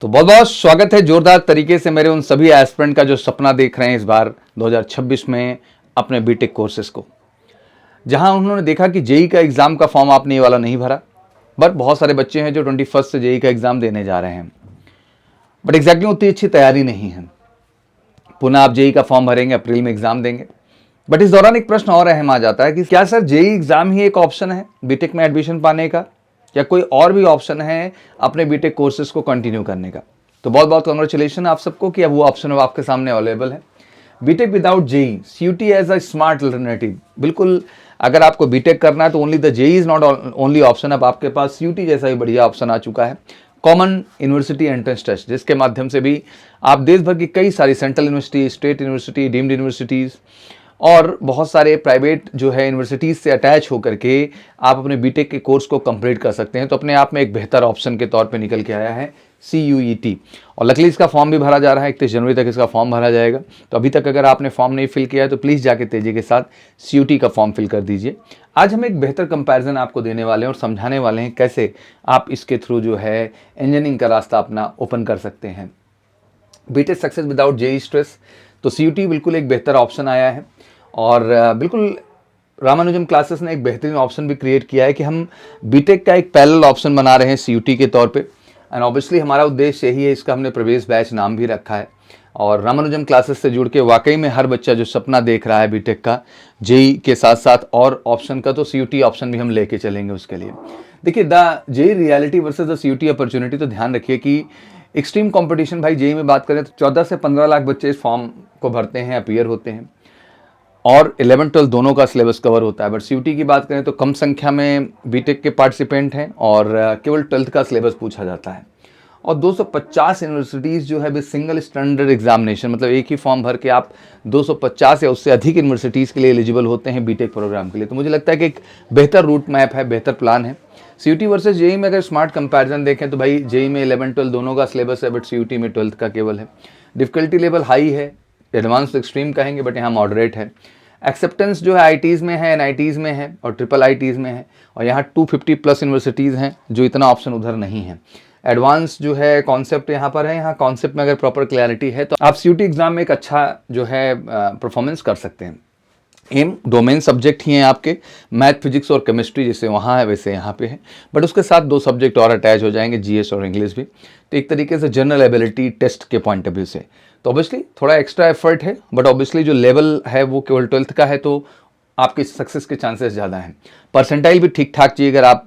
तो बहुत बहुत स्वागत है जोरदार तरीके से मेरे उन सभी एस्पिरेंट का जो सपना देख रहे हैं इस बार 2026 में अपने बीटेक कोर्सेज को, जहां उन्होंने देखा कि जेई का एग्ज़ाम का फॉर्म आपने ये वाला नहीं भरा। बट बहुत सारे बच्चे हैं जो 21 से जेई का एग्ज़ाम देने जा रहे हैं, बट एग्जैक्टली उतनी अच्छी तैयारी नहीं है। पुनः आप जेई का फॉर्म भरेंगे, अप्रैल में एग्ज़ाम देंगे। बट इस दौरान एक प्रश्न और अहम आ जाता है कि क्या सर जेई एग्ज़ाम ही एक ऑप्शन है बीटेक में एडमिशन पाने का, या कोई और भी ऑप्शन है अपने बीटेक कोर्सेज को कंटिन्यू करने का? तो बहुत बहुत कांग्रेचुलेशन आप सबको कि अब वो ऑप्शन अब आपके सामने अवेलेबल है। BTech without JEE, CUET as a smart alternative. बिल्कुल, अगर आपको बीटेक करना है तो only the JEE is not only option, अब आपके पास सीयूटी जैसा ही बढ़िया ऑप्शन आ चुका है। कॉमन यूनिवर्सिटी एंट्रेंस टेस्ट, जिसके माध्यम से भी आप देश भर की कई सारी central university, state university, deemed universities और बहुत सारे प्राइवेट जो है यूनिवर्सिटीज़ से अटैच होकर के आप अपने बीटेक के कोर्स को कंप्लीट कर सकते हैं। तो अपने आप में एक बेहतर ऑप्शन के तौर पे निकल के आया है CUET। और लकली इसका फॉर्म भी भरा जा रहा है, 31 जनवरी तक इसका फॉर्म भरा जाएगा। तो अभी तक अगर आपने फॉर्म नहीं फिल किया है तो प्लीज़ जाके तेज़ी के साथ CUET का फॉर्म फिल कर दीजिए। आज हम एक बेहतर कंपैरिजन आपको देने वाले हैं और समझाने वाले हैं कैसे आप इसके थ्रू जो है इंजीनियरिंग का रास्ता अपना ओपन कर सकते हैं। BTech success without JEE stress, तो CUET बिल्कुल एक बेहतर ऑप्शन आया है। और बिल्कुल रामानुजम क्लासेस ने एक बेहतरीन ऑप्शन भी क्रिएट किया है कि हम बीटेक का एक पैरेलल ऑप्शन बना रहे हैं CUET के तौर पे। एंड ऑब्वियसली हमारा उद्देश्य यही है, इसका हमने प्रवेश बैच नाम भी रखा है। और रामानुजम क्लासेस से जुड़ के वाकई में हर बच्चा जो सपना देख रहा है बीटेक का, जेई के साथ साथ और ऑप्शन का, तो CUET ऑप्शन भी हम लेके चलेंगे उसके लिए। देखिए, the JEE reality versus the CUET opportunity, तो ध्यान रखिए कि एक्सट्रीम कंपटीशन भाई जेई में बात करें तो 14 से 15 लाख बच्चे इस फॉर्म को भरते हैं, अपीयर होते हैं, और 11-12 दोनों का सिलेबस कवर होता है। बट CUET की बात करें तो कम संख्या में बीटेक के पार्टिसिपेंट हैं और केवल 12th का सिलेबस पूछा जाता है। और 250 यूनिवर्सिटीज़ जो है सिंगल स्टैंडर्ड एग्जामिनेशन, मतलब एक ही फॉर्म भर के आप 250 या उससे अधिक यूनिवर्सिटीज़ के लिए एलिजिबल होते हैं बीटेक प्रोग्राम के लिए। तो मुझे लगता है कि एक बेहतर रूट मैप है, बेहतर प्लान है। CUET वर्सेस जेई में अगर स्मार्ट कंपैरिजन देखें तो भाई जेई में 11-12 दोनों का सिलेबस है, बट CUET में 12th का केवल है। डिफ़िकल्टी लेवल हाई है, एडवांस एक्सट्रीम कहेंगे, बट यहाँ मॉडरेट है। एक्सेप्टेंस जो है IITs में है, NITs में है और IIITs में है, और यहाँ 250+ यूनिवर्सिटीज़ हैं, जो इतना ऑप्शन उधर नहीं है। एडवांस जो है कॉन्सेप्ट यहाँ पर है, यहाँ कॉन्सेप्ट में अगर प्रॉपर क्लैरिटी है तो आप CUET एग्ज़ाम में एक अच्छा जो है परफॉर्मेंस कर सकते हैं। एम डोमेन सब्जेक्ट ही हैं आपके, मैथ, फिजिक्स और केमिस्ट्री, जैसे वहाँ है वैसे यहाँ पे है, बट उसके साथ 2 सब्जेक्ट और अटैच हो जाएंगे, GS और इंग्लिश भी। तो एक तरीके से जनरल एबिलिटी टेस्ट के पॉइंट ऑफ व्यू से तो ऑब्वियसली थोड़ा एक्स्ट्रा एफर्ट है, बट ऑब्वियसली जो लेवल है वो केवल 12th का है, तो आपके सक्सेस के चांसेस ज़्यादा हैं। परसेंटाइल भी ठीक ठाक चाहिए। अगर आप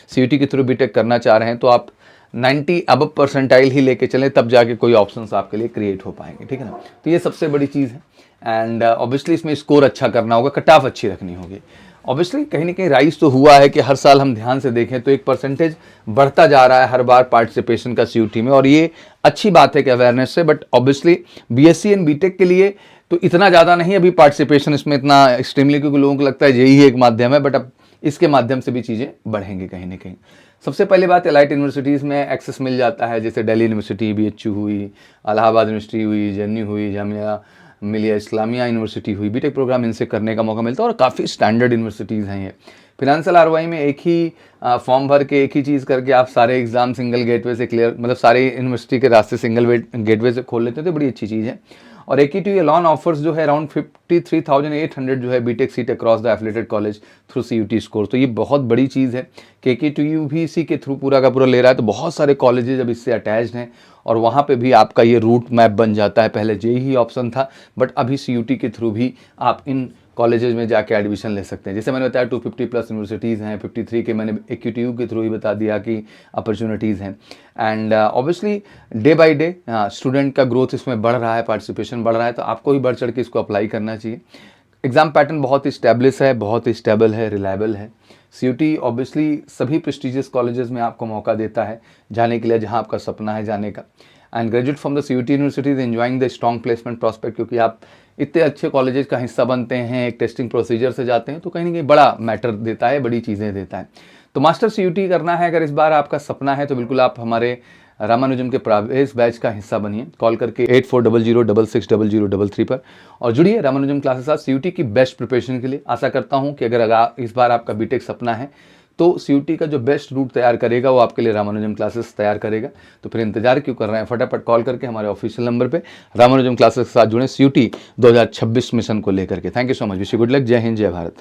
CUET के थ्रू बीटेक करना चाह रहे हैं तो आप 90 अबव परसेंटाइल ही लेके चलें, तब जाके कोई ऑप्शंस आपके लिए क्रिएट हो पाएंगे, ठीक है ना। तो ये सबसे बड़ी चीज़ है। एंड ऑब्वियसली इसमें स्कोर अच्छा करना होगा, कट ऑफ अच्छी रखनी होगी। ऑब्वियसली कहीं ना कहीं राइज तो हुआ है कि हर साल हम ध्यान से देखें तो एक परसेंटेज बढ़ता जा रहा है हर बार पार्टिसिपेशन का CUET में, और ये अच्छी बात है कि अवेयरनेस से। But obviously BSc and BTech के लिए तो इतना ज़्यादा नहीं अभी पार्टिसिपेशन इसमें इतना एक्सट्रीमली, क्योंकि लोगों को लगता है यही एक माध्यम है, बट अब इसके माध्यम से भी चीज़ें बढ़ेंगी कहीं ना कहीं। सबसे पहले बात, एलाइट यूनिवर्सिटीज़ में एक्सेस मिल जाता है, जैसे दिल्ली यूनिवर्सिटी, BHU हुई, इलाहाबाद यूनिवर्सिटी हुई, JNU हुई, जामिया मिलिया इस्लामिया यूनिवर्सिटी हुई, बीटेक प्रोग्राम इनसे करने का मौका मिलता है, और काफ़ी स्टैंडर्ड यूनिवर्सिटीज़ हैं ये। फिनेंशियल ROI में एक ही फॉर्म भर के एक ही चीज़ करके आप सारे एग्ज़ाम सिंगल गेटवे से क्लियर, मतलब सारे यूनिवर्सिटी के रास्ते सिंगल गेटवे से खोल लेते हैं, तो बड़ी अच्छी चीज़ है। और AKTU लॉन ऑफर्स जो है अराउंड 53,800 जो है BTech seat across the affiliated college through CUET score. तो ये बहुत बड़ी चीज़ है कि AKTU भी इसी के थ्रू पूरा का पूरा ले रहा है। तो बहुत सारे कॉलेजेज अब इससे अटैच्ड हैं, और वहाँ पे भी आपका ये रूट मैप बन जाता है। पहले जेई ही ऑप्शन था, बट अभी CUET के थ्रू भी आप इन कॉलेजेस में जाके एडमिशन ले सकते हैं। जैसे मैंने बताया 250+ यूनिवर्सिटीज़ हैं, 53 के मैंने AKTU के थ्रू ही बता दिया कि अपॉर्चुनिटीज़ हैं। And obviously day by day student का ग्रोथ इसमें बढ़ रहा है, पार्टिसिपेशन बढ़ रहा है, तो आपको भी बढ़ चढ़ के इसको अप्लाई करना चाहिए। एग्ज़ाम पैटर्न बहुत ही स्टेब्लिश है, बहुत ही स्टेबल है, रिलायबल है। CUET ऑब्वियसली सभी प्रेस्टिजियस कॉलेजेस में आपको मौका देता है जाने के लिए, जहाँ आपका सपना है जाने का। And graduate from the CUET universities enjoying the strong placement prospect, क्योंकि आप इतने अच्छे कॉलेजेस का हिस्सा बनते हैं, एक टेस्टिंग प्रोसीजर से जाते हैं, तो कहीं ना कहीं बड़ा मैटर देता है, बड़ी चीज़ें देता है। तो मास्टर CUET करना है अगर इस बार आपका सपना है, तो बिल्कुल आप हमारे रामानुजम के प्रवेश बैच का हिस्सा बनिए। कॉल करके 8400660033 पर और जुड़िए रामानुजम क्लासेस साथ CUET की बेस्ट प्रिपरेशन के लिए। आशा करता हूं कि अगर इस बार आपका बीटेक सपना है तो सीयूटी का जो बेस्ट रूट तैयार करेगा वो आपके लिए रामानुजम क्लासेस तैयार करेगा। तो फिर इंतजार क्यों कर रहे हैं, फटाफट कॉल करके हमारे ऑफिशियल नंबर पे रामानुजम क्लासेस के साथ जुड़े सीयूटी 2026 मिशन को लेकर के। Thank you so much, wish you good luck. जय हिंद, जय भारत।